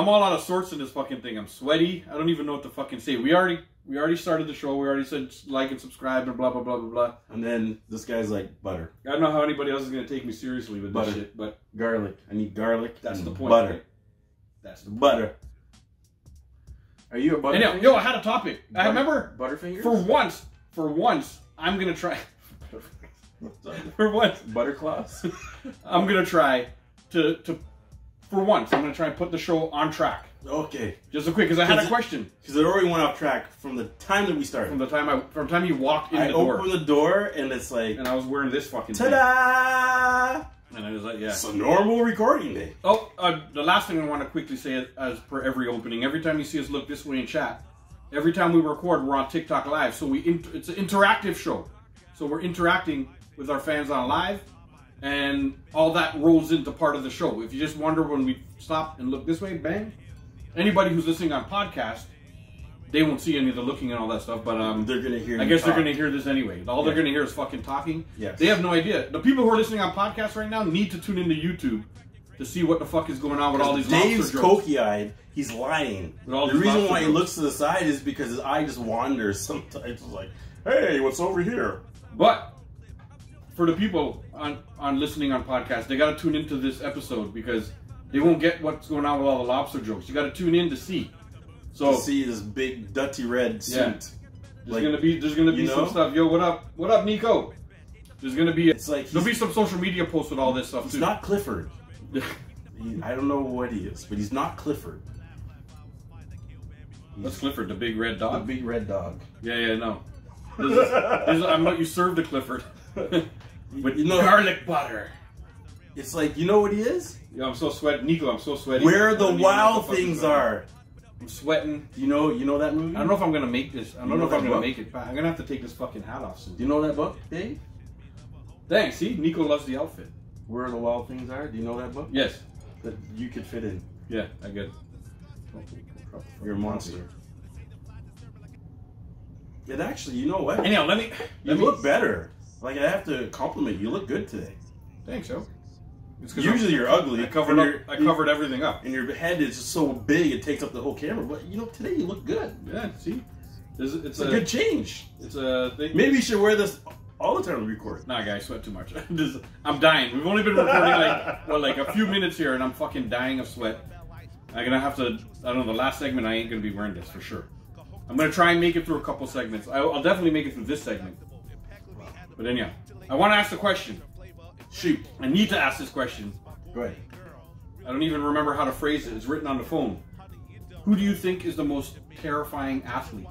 I'm all out of sorts in this fucking thing. I'm sweaty. I don't even know what to fucking say. We already started the show. We already said like and subscribe and blah, blah, blah, blah, blah. And then this guy's like, butter. I don't know how anybody else is going to take me seriously with this shit, but... Garlic. I need garlic. That's the point. Butter. That's the point. Butter. Are you a butter? And yo, I had a topic. I remember... Butterfingers? For once, I'm going to try... for once... Butterclaws? I'm going to try to... For once, I'm going to try and put the show on track. Okay. Just a quick, because I had a question. Because it already went off track from the time that we started. From the time you walked in the door. I opened the door and it's like... And I was wearing this fucking ta-da! thing. And I was like, yeah. It's a normal recording day. Oh, the last thing I want to quickly say, as per every opening, every time you see us look this way in chat, every time we record, we're on TikTok Live. So it's an interactive show. So we're interacting with our fans on live. And all that rolls into part of the show. If you just wonder when we stop and look this way, bang. Anybody who's listening on podcast, they won't see any of the looking and all that stuff. But they're gonna hear. I guess they're gonna hear this anyway. All they're gonna hear is fucking talking. Yes. They have no idea. The people who are listening on podcasts right now need to tune into YouTube to see what the fuck is going on with all these Dave's lobster jokes. cokey-eyed. He's lying. The reason why he looks to the side is because his eye just wanders sometimes. It's like, hey, what's over here? But for the people on listening on podcasts, they got to tune into this episode because they won't get what's going on with all the lobster jokes. You got to tune in to see. So to see this big dirty red suit. Yeah. There's gonna be some stuff. Yo, what up, Nico? There's gonna be there'll be some social media posts with all this stuff too. He's not Clifford. I don't know what he is, but he's not Clifford. What's Clifford? The big red dog. The big red dog. Yeah, no. I'm not. You served a Clifford. With garlic butter. It's like, you know what he is? Yeah, I'm so sweaty. Nico, I'm so sweaty. Where the wild things are. I'm sweating. You know that movie? I don't know if I'm gonna make this. I don't know if I'm gonna make it. I'm gonna have to take this fucking hat off soon. Do you know that book, Dave? Thanks. See, Nico loves the outfit. Where the wild things are. Do you know that book? Yes. That you could fit in. Yeah, I get it. You're a monster. And actually, you know what? Anyhow, let me look better. Like, I have to compliment you. You look good today. Thanks, yo. Usually you're ugly. I covered everything up. And your head is just so big it takes up the whole camera. But you know, today you look good. Yeah, see? It's a good change. It's a thing. Maybe you should wear this all the time to record. Nah, guys, sweat too much. I'm dying. We've only been recording like a few minutes here and I'm fucking dying of sweat. I'm gonna have to, I don't know, the last segment I ain't gonna be wearing this for sure. I'm gonna try and make it through a couple segments. I'll definitely make it through this segment. But then yeah, I want to ask the question. Shoot. I need to ask this question. Go ahead. I don't even remember how to phrase it. It's written on the phone. Who do you think is the most terrifying athlete?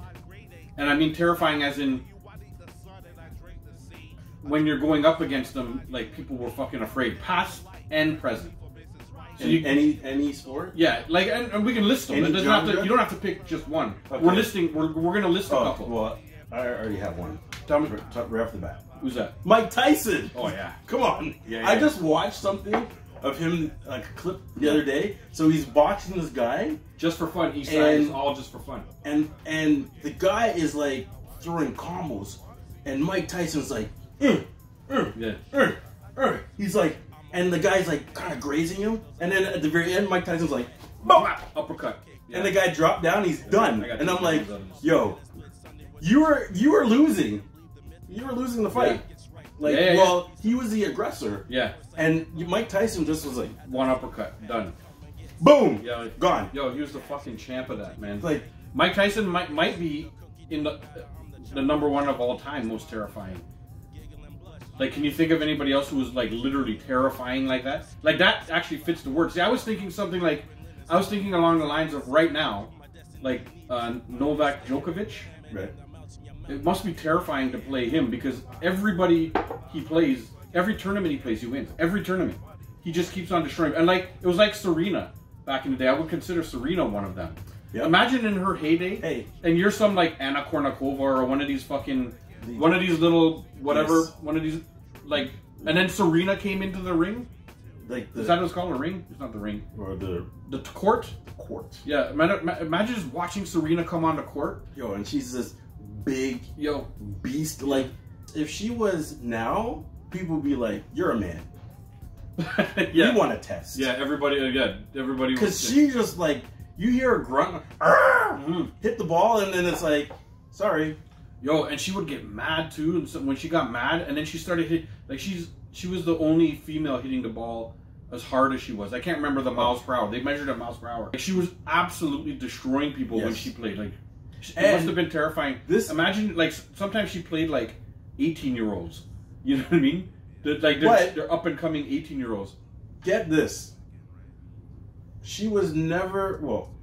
And I mean terrifying as in when you're going up against them, like people were fucking afraid, past and present. So any sport? Yeah, like and we can list them. It doesn't have to, you don't have to pick just one. Okay. We're gonna list a couple. Well, I already have one. Tell me right off the bat. Who's that? Mike Tyson. Oh yeah. Come on. Yeah. I just watched something of him, like a clip the other day. So he's boxing this guy just for fun. He said it's all just for fun. And the guy is like throwing combos, and Mike Tyson's like, he's like, and the guy's like kind of grazing him, and then at the very end, Mike Tyson's like, boom, uppercut, and the guy dropped down. He's done, and I'm like, yo, you were losing. You were losing the fight. Like, well, he was the aggressor. Yeah. And Mike Tyson just was like, one uppercut, done. Boom. Yeah. Like, gone. Yo, he was the fucking champ of that, man. Like, Mike Tyson might be in the #1 of all time most terrifying. Like, can you think of anybody else who was like literally terrifying like that? Like that actually fits the word. See, I was thinking something like, I was thinking along the lines of right now, like Novak Djokovic. Right. It must be terrifying to play him because everybody he plays, every tournament he plays, he wins. Every tournament. He just keeps on destroying. And like, it was like Serena back in the day. I would consider Serena one of them. Yep. Imagine in her heyday, and you're some like Anna Kournikova or one of these fucking, one of these little, whatever, one of these, like, and then Serena came into the ring. Like is that what it's called, a ring? It's not the ring. Or the court? The court. Yeah, imagine just watching Serena come on the court. Yo, and she's this big beast. Like, if she was now, people would be like, you're a man. Yeah. You want to test. Yeah, everybody because she just like, you hear a grunt, hit the ball, and then it's like, sorry. Yo, and she would get mad too. And so when she got mad, and then she started hit, like she was the only female hitting the ball as hard as she was. I can't remember the miles per hour. They measured it miles per hour. Like, she was absolutely destroying people when she played. Like, it must have been terrifying. Imagine, like, sometimes she played like 18-year-olds. You know what I mean? They're up and coming 18-year-olds. Get this. She was never, well,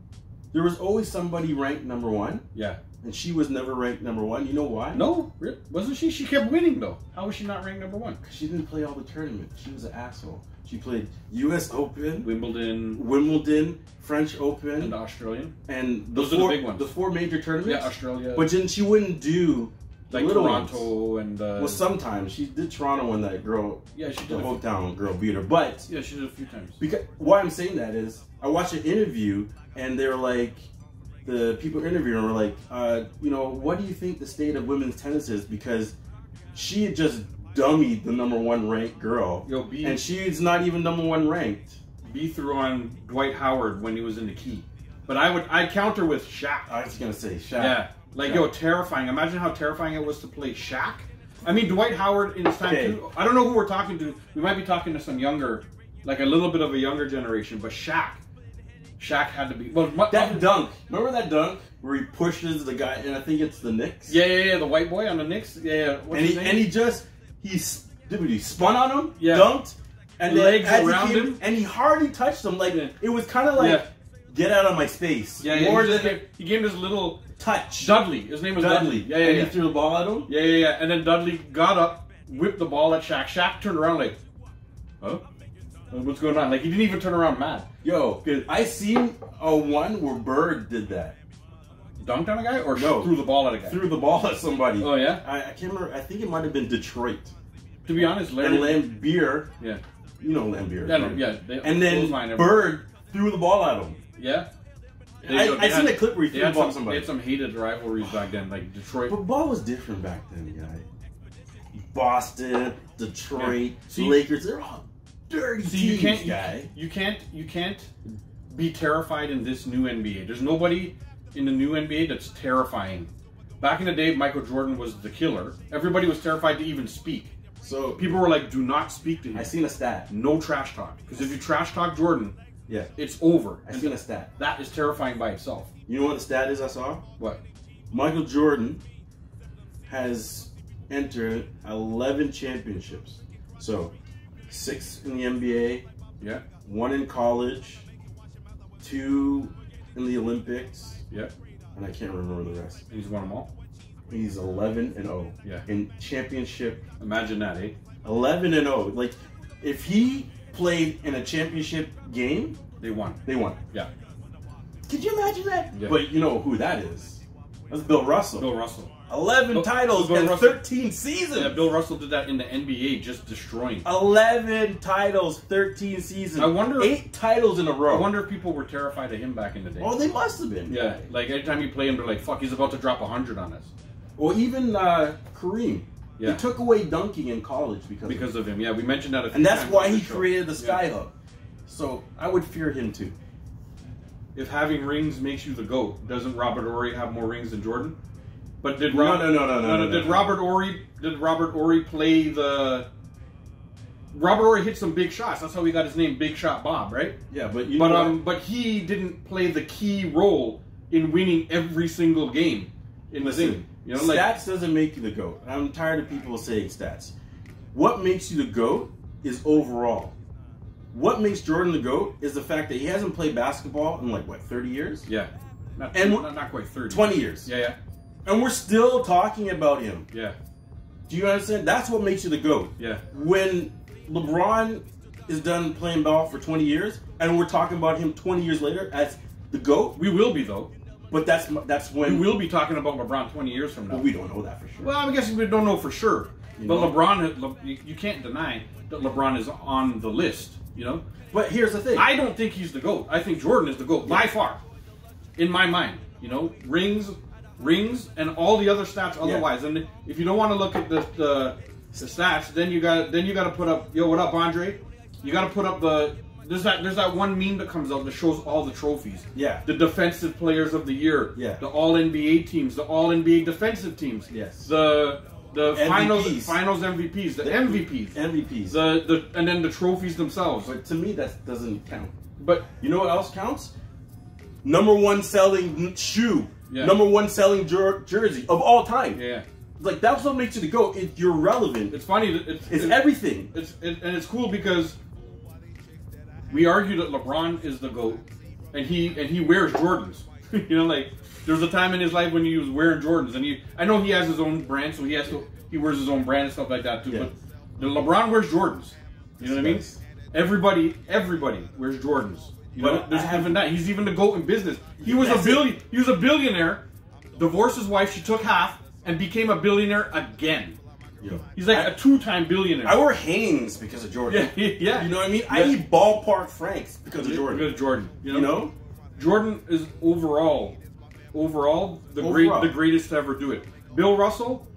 there was always somebody ranked number 1. Yeah. And she was never ranked number 1. You know why? No, wasn't she? She kept winning though. How was she not ranked number 1? Because she didn't play all the tournaments. She was an asshole. She played U.S. Open, Wimbledon, French Open, and the Australian. And those are the big ones. The 4 major tournaments. Yeah, Australia. But then she wouldn't do like Toronto and. Well, sometimes she did Toronto when that girl. Yeah, she did. The hometown girl beat her, but yeah, she did a few times. Because why I'm saying that is, I watched an interview and they're like. The people interviewing her were like, you know, what do you think the state of women's tennis is? Because she had just dummied the number 1 ranked girl. Yo, B, and she's not even number 1 ranked. B threw on Dwight Howard when he was in the key. But I'd counter with Shaq. I was going to say Shaq. Yeah. Like, yo, terrifying. Imagine how terrifying it was to play Shaq. I mean, Dwight Howard in his time, too. I don't know who we're talking to. We might be talking to some younger, like a little bit of a younger generation, but Shaq had to be. Well, that dunk. Remember that dunk where he pushes the guy, and I think it's the Knicks. Yeah. The white boy on the Knicks. Yeah. What's his name? He spun on him, yeah. Dunked, and legs around him, and he hardly touched him. Like it was kind of like, get out of my space. Yeah. More than he gave him this little touch. Dudley. His name was Dudley. Yeah. And he threw the ball at him. Yeah. And then Dudley got up, whipped the ball at Shaq. Shaq turned around like, huh? What's going on? Like, he didn't even turn around mad. Yo, I seen a one where Bird did that. Dunked on a guy? Or no, threw the ball at a guy? Threw the ball at somebody. Oh, yeah? I can't remember. I think it might have been Detroit. To be honest, Larry... And Lambeer. Yeah. You know Lambeer. Yeah. And then Bird threw the ball at him. Yeah? I seen a clip where he threw the ball at somebody. They had some hated rivalries back then, like Detroit. But ball was different back then, Boston, Detroit, Lakers, they're all dirty teams, you can't be terrified in this new NBA. There's nobody in the new NBA that's terrifying. Back in the day, Michael Jordan was the killer. Everybody was terrified to even speak. So people were like, do not speak to him. I seen a stat. No trash talk. Because if you trash talk Jordan, it's over. I seen a stat. That is terrifying by itself. You know what the stat is I saw? What? Michael Jordan has entered 11 championships. So 6 in the NBA, 1 in college, 2 in the Olympics, and I can't remember the rest. And he's won them all? He's 11-0 in championship. Imagine that, eh? 11-0. Like, if he played in a championship game, they won. Yeah. Could you imagine that? Yeah. But you know who that is? That's Bill Russell. Bill Russell. 11 titles in 13 seasons. Yeah, Bill Russell did that in the NBA, just destroying. 11 titles, 13 seasons. I wonder 8 titles in a row. I wonder if people were terrified of him back in the day. Oh, they must have been. Yeah, like every time you play him, they're like, "Fuck, he's about to drop 100 on us." Or even Kareem. He took away dunking in college because of him. Yeah, we mentioned that a few times. And that's why he created the Skyhook. So I would fear him too. If having rings makes you the GOAT, doesn't Robert Horry have more rings than Jordan? But did No. Did Robert Horry play the? Robert Horry hit some big shots. That's how he got his name, Big Shot Bob, right? Yeah, but he didn't play the key role in winning every single game in the thing. You know, stats doesn't make you the GOAT. I'm tired of people saying stats. What makes you the GOAT is overall. What makes Jordan the GOAT is the fact that he hasn't played basketball in 30 years? Yeah. Not quite 30. 20 years. Yeah. And we're still talking about him. Yeah. Do you understand? That's what makes you the GOAT. Yeah. When LeBron is done playing ball for 20 years, and we're talking about him 20 years later as the GOAT. We will be, though. But that's when... We will be talking about LeBron 20 years from now. Well, we don't know that for sure. Well, I guess we don't know for sure. But LeBron, you can't deny that LeBron is on the list, you know? But here's the thing. I don't think he's the GOAT. I think Jordan is the GOAT, by far. In my mind, you know? Rings, and all the other stats otherwise. And if you don't want to look at the stats, then you got to put up, yo, what up, Andre? You got to put up the there's that one meme that comes out that shows all the trophies. Yeah. The defensive players of the year. Yeah. The All NBA teams. The All NBA defensive teams. Yes. The MVPs. finals MVPs. The MVPs. MVPs. And then the trophies themselves. But to me, that doesn't count. But you know what else counts? Number one selling shoe. Yeah. Number one selling jersey of all time. Yeah. Like, that's what makes you the GOAT. You're relevant. It's funny. It's everything. And it's cool because we argue that LeBron is the GOAT, and he wears Jordans. You know, like there's a time in his life when he was wearing Jordans, and I know he has his own brand, so he wears his own brand and stuff like that too. Yeah. But LeBron wears Jordans. You know what I mean? Everybody wears Jordans. You know, there's even that. He's even the GOAT in business. He was a billionaire, divorced his wife, she took half, and became a billionaire again. Yo, he's like a 2-time billionaire. I wear Hanes because of Jordan. Yeah. You know what I mean? Yeah. I eat Ballpark Franks because of Jordan. Because of Jordan. You know? Jordan is overall the greatest to ever do it. Bill Russell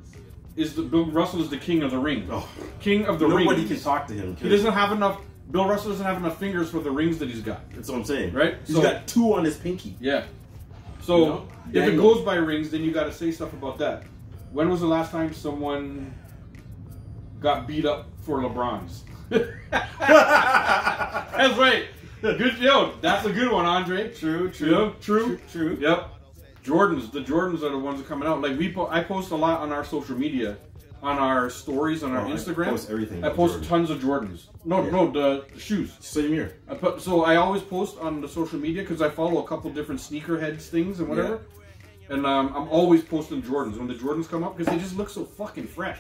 is the king of the ring. Oh. King of the ring. Nobody can talk to him. He doesn't have enough. Bill Russell doesn't have enough fingers for the rings that he's got. That's what I'm saying. Right? He's got 2 on his pinky. Yeah. So, you know? If it goes by rings, then you got to say stuff about that. When was the last time someone got beat up for LeBron's? That's right. Good, that's a good one, Andre. True. Yep. Jordans. The Jordans are the ones that are coming out. Like I post a lot on our social media, on our stories, on our Instagram. I post everything. I post tons of Jordans. No, the shoes. Same here. So I always post on the social media because I follow a couple different sneakerheads things and whatever. Yeah. And I'm always posting Jordans when the Jordans come up because they just look so fucking fresh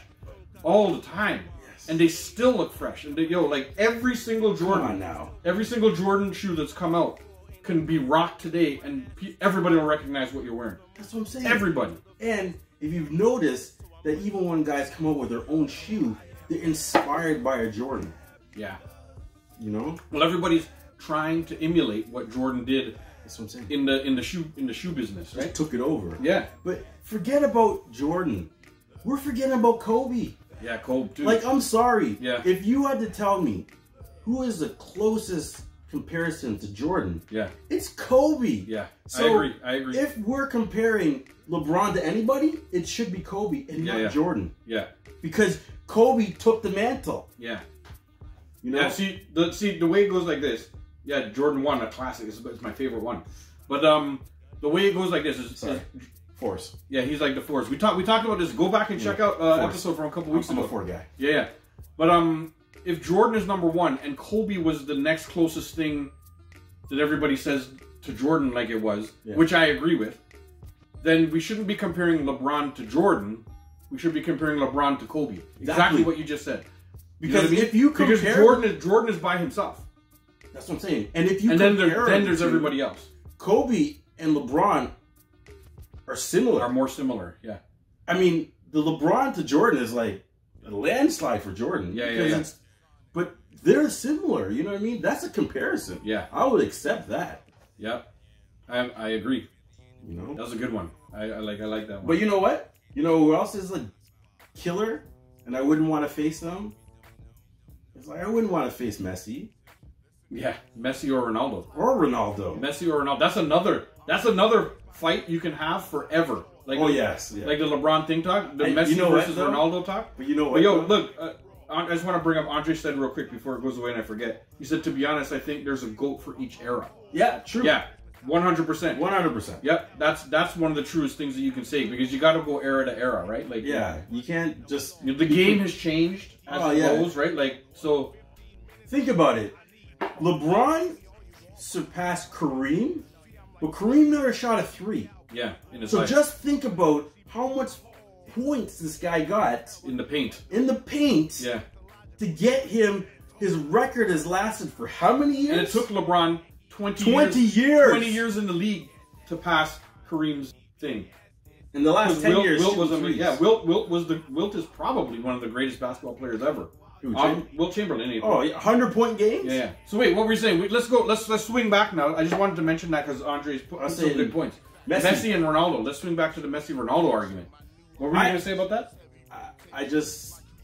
all the time. Yes. And they still look fresh. And like every single Jordan, every single Jordan shoe that's come out can be rocked today, and everybody will recognize what you're wearing. That's what I'm saying. Everybody. And if you've noticed that even when guys come up with their own shoe, they're inspired by a Jordan. Yeah. You know? Well, everybody's trying to emulate what Jordan did. That's what I'm saying. In the shoe business, right? Just took it over. Yeah. But forget about Jordan. We're forgetting about Kobe. Yeah, Kobe too. Like, I'm sorry. Yeah. If you had to tell me who is the closest comparison to Jordan, it's Kobe. Yeah. So I agree. If we're comparing LeBron to anybody, it should be Kobe and not Jordan. Yeah. Because Kobe took the mantle. Yeah. You know? Yeah, see the way it goes like this. Yeah, Jordan 1, a classic. It's my favorite one. But the way it goes like this is Force. Yeah, he's like the Force. We talked about this. Go back and check out episode from a couple weeks ago. I'm a 4 guy. Yeah. But if Jordan is number 1 and Kobe was the next closest thing that everybody says to Jordan like it was, which I agree with, then we shouldn't be comparing LeBron to Jordan. We should be comparing LeBron to Kobe. Exactly what you just said. Because if you compare, because Jordan is by himself. That's what I'm saying. And if you then there's everybody else. Kobe and LeBron are similar. Are more similar, yeah. I mean, the LeBron to Jordan is like a landslide for Jordan. Yeah. But they're similar, you know what I mean? That's a comparison. Yeah. I would accept that. Yeah. I agree. You know? That was a good one. I like that one. But you know what? You know who else is a killer and I wouldn't want to face them? It's like I wouldn't want to face Messi. Yeah, Messi or Ronaldo. Or Ronaldo. Messi or Ronaldo. That's another fight you can have forever. Like yes. Yeah. Like the LeBron thing talk, the Messi versus Ronaldo talk. But you know what? But look, I just want to bring up, Andre said real quick before it goes away and I forget. He said, to be honest, I think there's a GOAT for each era. Yeah, true. Yeah, 100%. 100%. Yep, that's one of the truest things that you can say, because you got to go era to era, right? Like, yeah, you can't just... The game has changed as it goes, right? Like, so... Think about it. LeBron surpassed Kareem, but Kareem never shot a 3. Yeah, in his So life. just think about how much points this guy got in the paint. Yeah. To get him, his record has lasted for how many years? And it took LeBron 20 years in the league to pass Kareem's thing. In the last 10 years, Wilt was Wilt is probably one of the greatest basketball players ever. Wilt Chamberlain. 100-point games. Yeah. So wait, what were you saying? Let's go. Let's swing back now. I just wanted to mention that because Andre's put some good points. Messi and Ronaldo. Let's swing back to the Messi-Ronaldo argument. What were you going to say about that?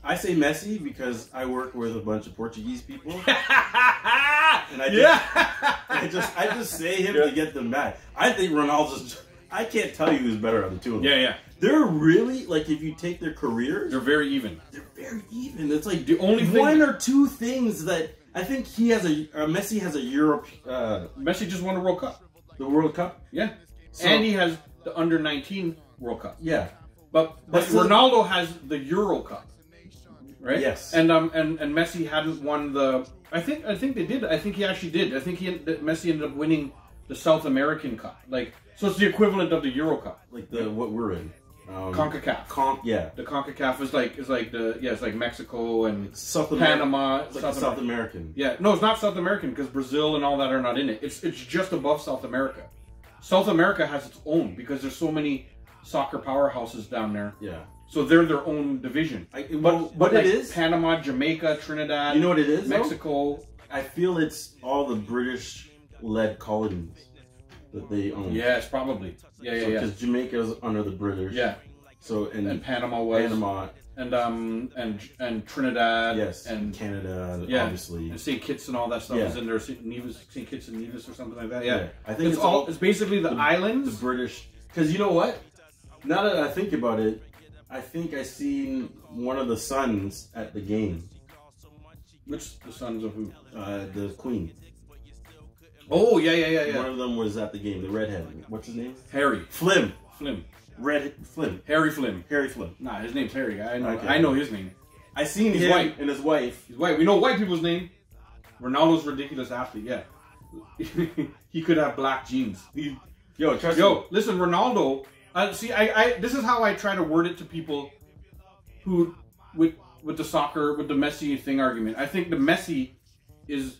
I say Messi because I work with a bunch of Portuguese people, and I just say him to get them back. I think Ronaldo's. I can't tell you who's better on the two of them. Yeah. They're really like if you take their careers, they're very even. They're very even. It's like the only one or two things that I think he has Messi has a Europe. Messi just won a World Cup. The World Cup, yeah, so, and he has the under-19 World Cup. Yeah, but Ronaldo has the Euro Cup. Right? Yes. And Messi hadn't won the. I think they did. I think he actually did. I think Messi ended up winning the South American Cup. Like, so it's the equivalent of the Euro Cup. Like what we're in. CONCACAF. The CONCACAF is like it's like Mexico and South Panama. It's like South American. Yeah, no, it's not South American because Brazil and all that are not in it. It's just above South America. South America has its own because there's so many soccer powerhouses down there. Yeah. So they're their own division. But like it is Panama, Jamaica, Trinidad. You know what it is? Mexico. Though? I feel it's all the British-led colonies that they own. Yes, probably. Yeah. Because Jamaica is under the British. Yeah. So and Panama was. And Trinidad. Yes. And Canada. Yeah. Obviously. And St. Kitts and all that stuff is in there. St. Kitts and Nevis or something like that. Yeah. I think it's basically the islands. The British. Because you know what? Now that I think about it. I think I seen one of the sons at the game. Which the sons of who? The Queen. Oh yeah. One of them was at the game. The redhead. What's his name? Harry. Flim. Harry Flim. Nah, his name's Harry. I know. Okay. I know his name. I seen him white. And his wife. He's white. We know white people's name. Ronaldo's ridiculous athlete. Yeah. He could have black jeans. Trust me. Listen, Ronaldo. See, I this is how I try to word it to people who, with the soccer, with the Messi thing argument. I think the Messi is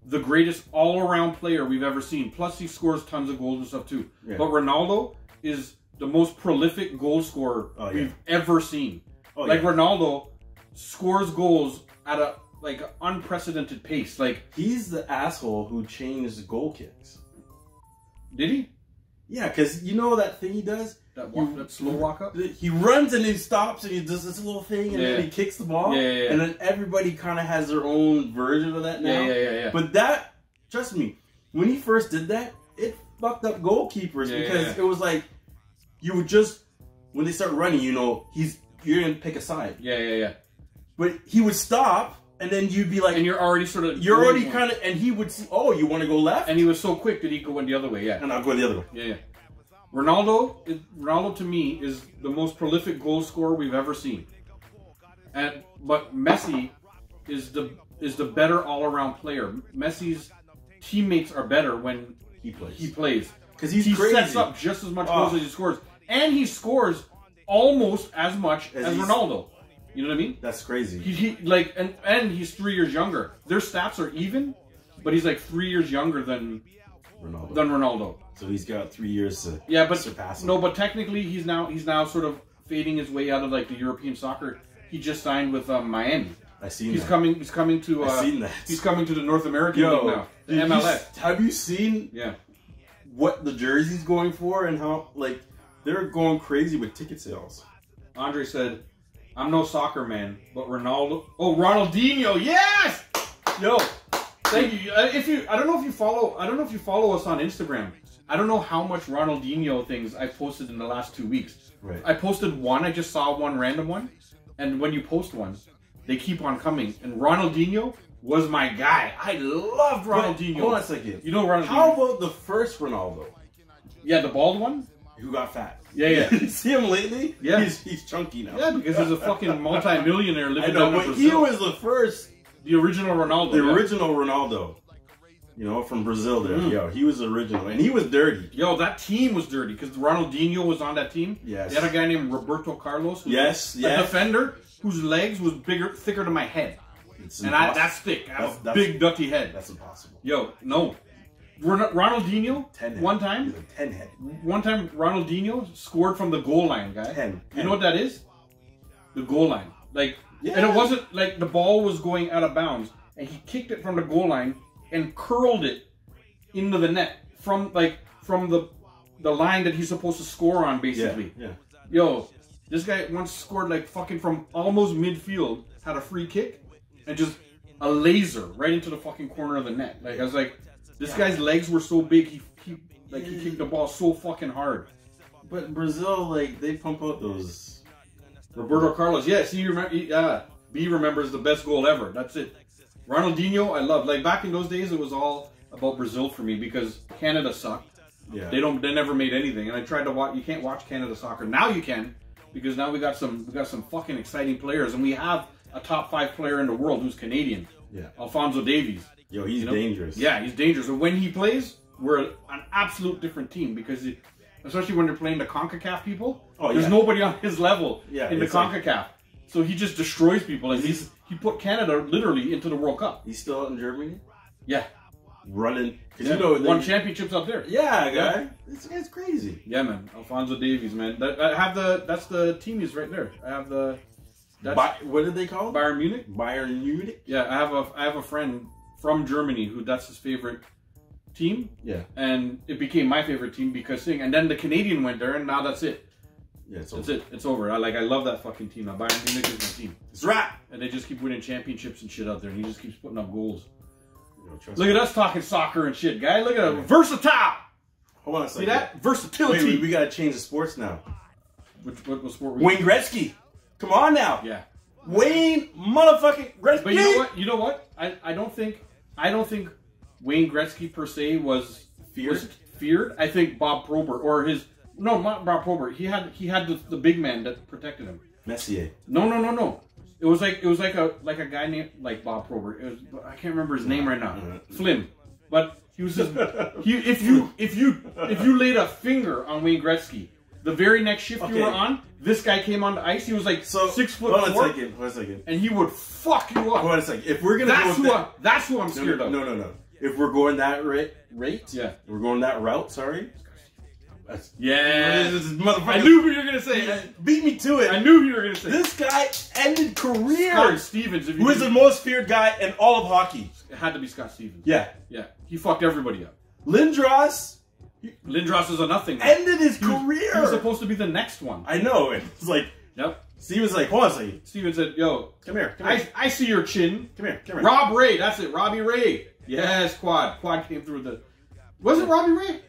the greatest all-around player we've ever seen. Plus, he scores tons of goals and stuff too. Yeah. But Ronaldo is the most prolific goal scorer we've ever seen. Ronaldo scores goals at a unprecedented pace. Like he's the asshole who changed goal kicks. Did he? Yeah, because you know that thing he does? That slow walk up? He runs and he stops and he does this little thing and then he kicks the ball. Yeah. And then everybody kind of has their own version of that now. Yeah. But that, trust me, when he first did that, it fucked up goalkeepers because it was like, you would just, when they start running, you're going to pick a side. Yeah. But he would stop. And then you'd be like... And you're already kind of... And he would see, oh, you want to go left? And he was so quick that he'd go in the other way, yeah. And I'll go the other way. Yeah. Ronaldo to me is the most prolific goal scorer we've ever seen. But Messi is the better all-around player. Messi's teammates are better when he plays. Because he sets up just as much goals as he scores. And he scores almost as much as Ronaldo. You know what I mean? That's crazy. And he's 3 years younger. Their stats are even, but he's like 3 years younger than Ronaldo. So he's got 3 years to surpass him. No, but technically he's now sort of fading his way out of like the European soccer. He just signed with Miami. I seen he's coming to. I seen that. He's coming to the North American League now. The MLS. Have you seen? What the jersey's going for and how they're going crazy with ticket sales. Andre said, I'm no soccer man, but Ronaldo. Oh, Ronaldinho, yes! Yo, thank you. I don't know if you follow us on Instagram. I don't know how much Ronaldinho things I posted in the last 2 weeks. Right. I posted one. I just saw one random one, and when you post one, they keep on coming. And Ronaldinho was my guy. I loved Ronaldinho. Hold on a second. You know Ronaldinho? How about the first Ronaldo? Yeah, the bald one. Who got fat? Yeah. You see him lately? Yeah. He's chunky now. Yeah, because he's a fucking multi-millionaire living down in Brazil. He was the first. The original Ronaldo. The original Ronaldo. From Brazil there. Yo, he was original. And he was dirty. Yo, that team was dirty because Ronaldinho was on that team. Yes. They had a guy named Roberto Carlos. Yes. A defender whose legs was thicker than my head. That's thick. I have a big, ducky head. That's impossible. Yo, no. Ronaldinho, 10 one time, he's a 10 head. One time Ronaldinho scored from the goal line, guy. 10. You know what that is? The goal line. And it wasn't like the ball was going out of bounds, and he kicked it from the goal line and curled it into the net from the line that he's supposed to score on, basically. Yeah. Yo, This guy once scored like fucking from almost midfield, had a free kick, and just a laser right into the fucking corner of the net. Like I was like, this guy's legs were so big, he kicked the ball so fucking hard. But Brazil, like, they pump out those. Roberto Carlos, yes, B remembers the best goal ever. That's it. Ronaldinho, I love. Like back in those days, it was all about Brazil for me because Canada sucked. Yeah. They never made anything, and I tried to watch. You can't watch Canada soccer now. You can because now we got some fucking exciting players, and we have a top 5 player in the world who's Canadian. Yeah. Alphonso Davies. Yo, he's dangerous. Yeah, he's dangerous. And when he plays, we're an absolute different team because, especially when they're playing the CONCACAF people, there's nobody on his level in the CONCACAF. So he just destroys people. And he put Canada literally into the World Cup. He's still out in Germany? Yeah. Running. Cause you know, won championships up there. Yeah, guy. This guy's crazy. Yeah, man. Alphonso Davies, man. That's the team he's right there. I have the... what did they call it? Bayern Munich. Bayern Munich. Yeah, I have a friend from Germany who that's his favorite team. Yeah, and it became my favorite team because and then the Canadian went there, and now that's it. Yeah, that's it. It's over. I love that fucking team. Now Bayern Munich is my team. It's right. And they just keep winning championships and shit out there, and he just keeps putting up goals. Look at us talking soccer and shit, guy. Look at him, versatile. Hold on a second. See that versatility? Wait, we gotta change the sports now. What sport? Wayne Gretzky. Come on now. Yeah. Wayne motherfucking Gretzky. But you know what? I don't think Wayne Gretzky per se was feared. I think Bob Probert not Bob Probert. He had the big man that protected him. Messier. No. It was like a guy named like Bob Probert. I can't remember his name right now. Flynn. But he was just if you laid a finger on Wayne Gretzky, the very next shift you were on, this guy came on the ice. He was like 6'4". Hold on a second. And he would fuck you up. Hold on a second. If we're gonna that's who I'm scared of. No. If we're going that rate, we're going that route. Sorry. Yeah. Motherfucker. I knew what you were gonna say. Beat me to it. I knew you were gonna say. This guy ended careers. Scott Stevens, who is the most feared guy in all of hockey. It had to be Scott Stevens. Yeah. He fucked everybody up. Lindros is a nothing. Ended his career. He was supposed to be the next one. I know. It's like, yep. Steven's like, hold on a second. Steven said, yo, come here. I see your chin. Come here. Rob Ray, that's it. Robbie Ray. Yes, Quad came through the... Was it Robbie Ray?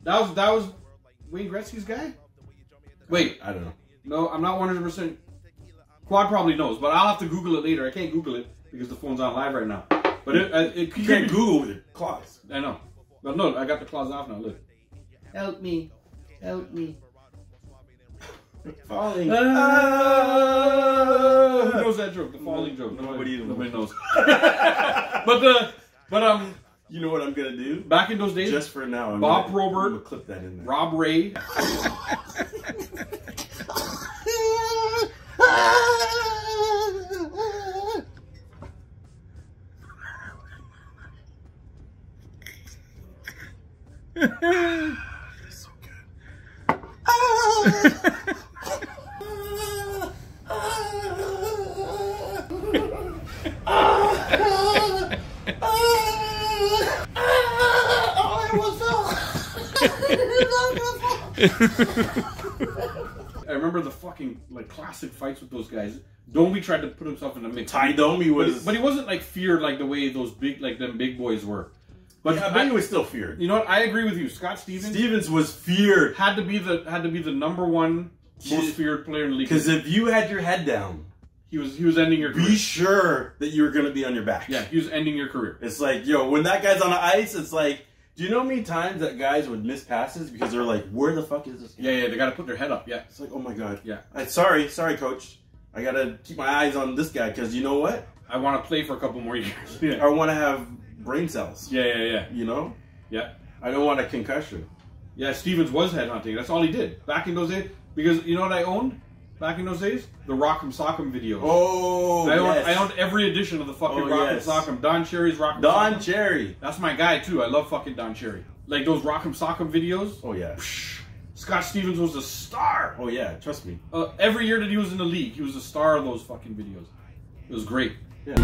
That was Wayne Gretzky's guy? Wait. I don't know. No, I'm not 100%. Quad probably knows, but I'll have to Google it later. I can't Google it because the phone's on live right now. But it you can't Google with your claws. I know. But no, I got the claws off now. Look. Help me. Falling. Who knows that joke? The falling joke. Nobody knows. But you know what I'm gonna do? Back in those days, just for now, Bob Probert, I'm gonna clip that in there. Rob Ray. So good. I remember the fucking classic fights with those guys. Domi tried to put himself in the mix. Ty Domi was, but he wasn't feared like the way those them big boys were. But yeah, he was still feared. You know what? I agree with you. Scott Stevens. Stevens was feared. Had to be the #1 most feared player in the league. Because if you had your head down, he was ending your career. Be sure that you were going to be on your back. Yeah, he was ending your career. It's like, yo, when that guy's on the ice, it's like, do you know how many times that guys would miss passes because they're like, where the fuck is this guy? Yeah, they got to put their head up. Yeah, it's like, oh my god. Yeah, sorry, coach. I got to keep my eyes on this guy because you know what? I want to play for a couple more years. Yeah. I want to have brain cells. Yeah. You know? Yeah. I don't want a concussion. Yeah, Stevens was headhunting. That's all he did back in those days. Because you know what I owned back in those days? The Rock'em Sock'em videos. Oh, I owned every edition of the fucking Rock'em Sock'em. Don Cherry's Rock'em Sock'em. Don Cherry. That's my guy too. I love fucking Don Cherry. Like those Rock'em Sock'em videos. Oh yeah. Psh, Scott Stevens was a star. Oh yeah, trust me. Every year that he was in the league, he was a star of those fucking videos. It was great. Yeah.